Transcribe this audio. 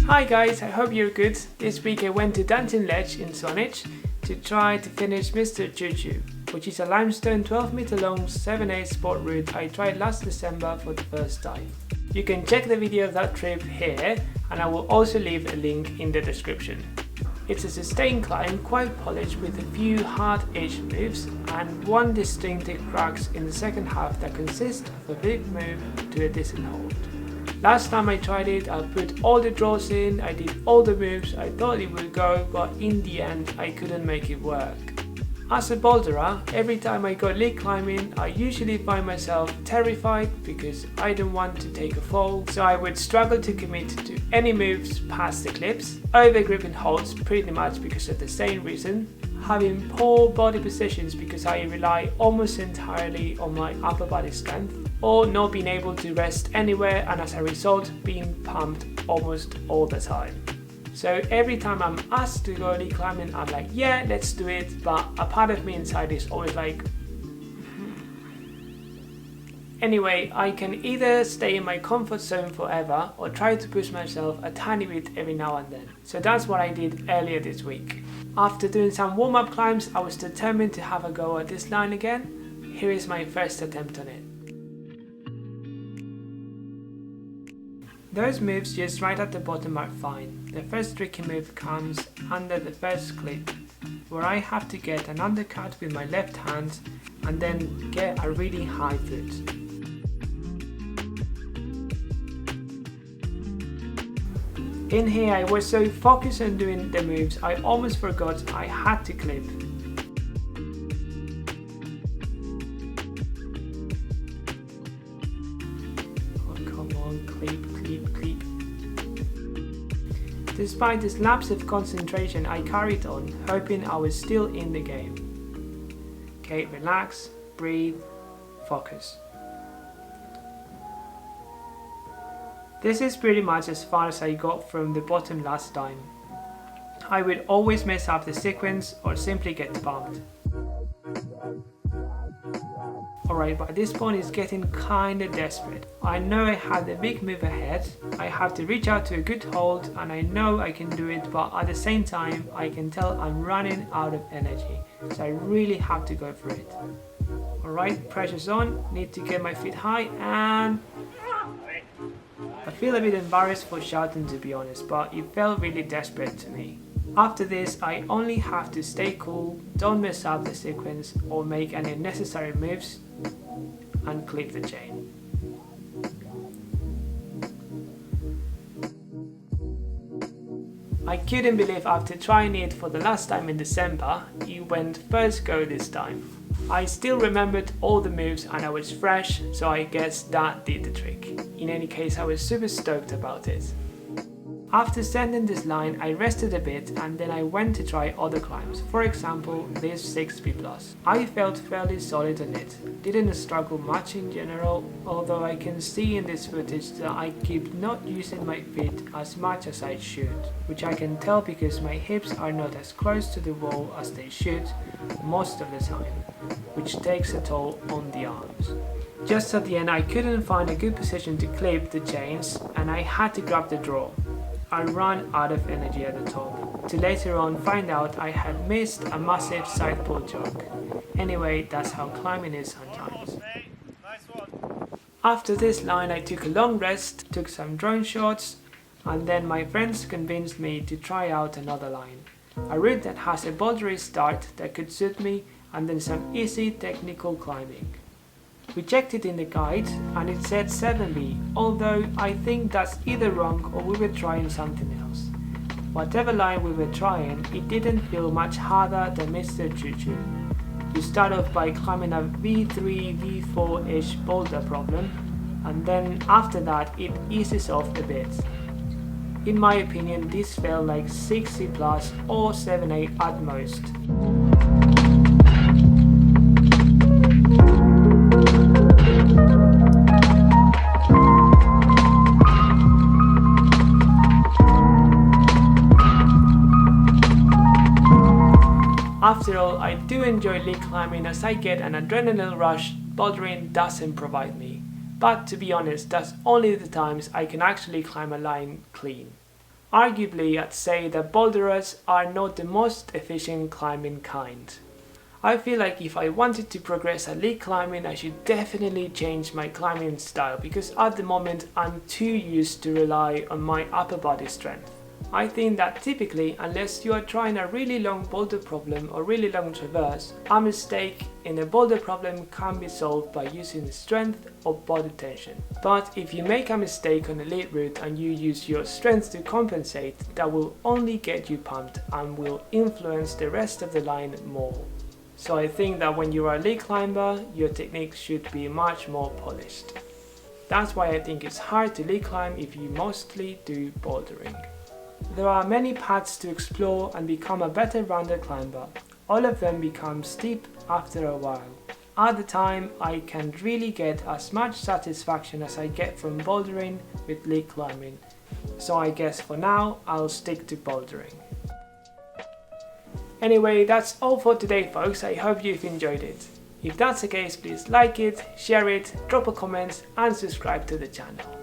Hi guys, I hope you're good. This week I went to Dungeon Ledge in Swanage to try to finish Mr Choo Choo, which is a limestone 12-meter long 7/8 sport route I tried last December for the first time. You can check the video of that trip here, and I will also leave a link in the description. It's a sustained climb, quite polished with a few hard-edged moves and one distinctive cracks in the second half that consist of a big move to a decent hold. Last time I tried it, I put all the draws in, I did all the moves I thought it would go, but in the end I couldn't make it work. As a boulderer, every time I go lead climbing, I usually find myself terrified because I don't want to take a fall, so I would struggle to commit to any moves past the clips, over gripping holds pretty much because of the same reason, having poor body positions because I rely almost entirely on my upper body strength, or not being able to rest anywhere and as a result being pumped almost all the time. So every time I'm asked to go lead climbing, I'm like, yeah, let's do it, but a part of me inside is always like, Anyway, I can either stay in my comfort zone forever or try to push myself a tiny bit every now and then. So that's what I did earlier this week. After doing some warm-up climbs, I was determined to have a go at this line again. Here is my first attempt on it. Those moves just right at the bottom are fine. The first tricky move comes under the first clip, where I have to get an undercut with my left hand and then get a really high foot. In here I was so focused on doing the moves I almost forgot I had to clip. Oh come on, clip. Despite this lapse of concentration, I carried on, hoping I was still in the game. Okay, relax, breathe, focus. This is pretty much as far as I got from the bottom last time. I would always mess up the sequence or simply get bumped. Alright, by this point it's getting kinda desperate. I know I have the big move ahead, I have to reach out to a good hold and I know I can do it, but at the same time I can tell I'm running out of energy, so I really have to go for it. Alright, pressure's on, need to get my feet high and... I feel a bit embarrassed for shouting to be honest, but it felt really desperate to me. After this, I only have to stay cool, don't mess up the sequence or make any unnecessary moves and clip the chain. I couldn't believe after trying it for the last time in December, it went first go this time. I still remembered all the moves and I was fresh, so I guess that did the trick. In any case, I was super stoked about it. After sending this line, I rested a bit and then I went to try other climbs, for example this 6B+. I felt fairly solid on it, didn't struggle much in general, although I can see in this footage that I keep not using my feet as much as I should, which I can tell because my hips are not as close to the wall as they should most of the time, which takes a toll on the arms. Just at the end I couldn't find a good position to clip the chains and I had to grab the draw. I ran out of energy at the top, to later on find out I had missed a massive side pull jog. Anyway, that's how climbing is sometimes. After this line I took a long rest, took some drone shots, and then my friends convinced me to try out another line. A route that has a bouldery start that could suit me and then some easy technical climbing. We checked it in the guide and it said 7B, although I think that's either wrong or we were trying something else. Whatever line we were trying, it didn't feel much harder than Mr Choo Choo. You start off by climbing a V3, V4-ish boulder problem, and then after that it eases off a bit. In my opinion, this felt like 60 plus or 7-8 at most. After all, I do enjoy lead climbing as I get an adrenaline rush bouldering doesn't provide me. But to be honest, that's only the times I can actually climb a line clean. Arguably, I'd say that boulderers are not the most efficient climbing kind. I feel like if I wanted to progress at lead climbing, I should definitely change my climbing style because at the moment I'm too used to rely on my upper body strength. I think that typically, unless you are trying a really long boulder problem or really long traverse, a mistake in a boulder problem can be solved by using strength or body tension. But if you make a mistake on a lead route and you use your strength to compensate, that will only get you pumped and will influence the rest of the line more. So I think that when you are a lead climber, your technique should be much more polished. That's why I think it's hard to lead climb if you mostly do bouldering. There are many paths to explore and become a better rounded climber. All of them become steep after a while. At the time, I can't really get as much satisfaction as I get from bouldering with lead climbing. So I guess for now, I'll stick to bouldering. Anyway, that's all for today folks, I hope you've enjoyed it. If that's the case, please like it, share it, drop a comment and subscribe to the channel.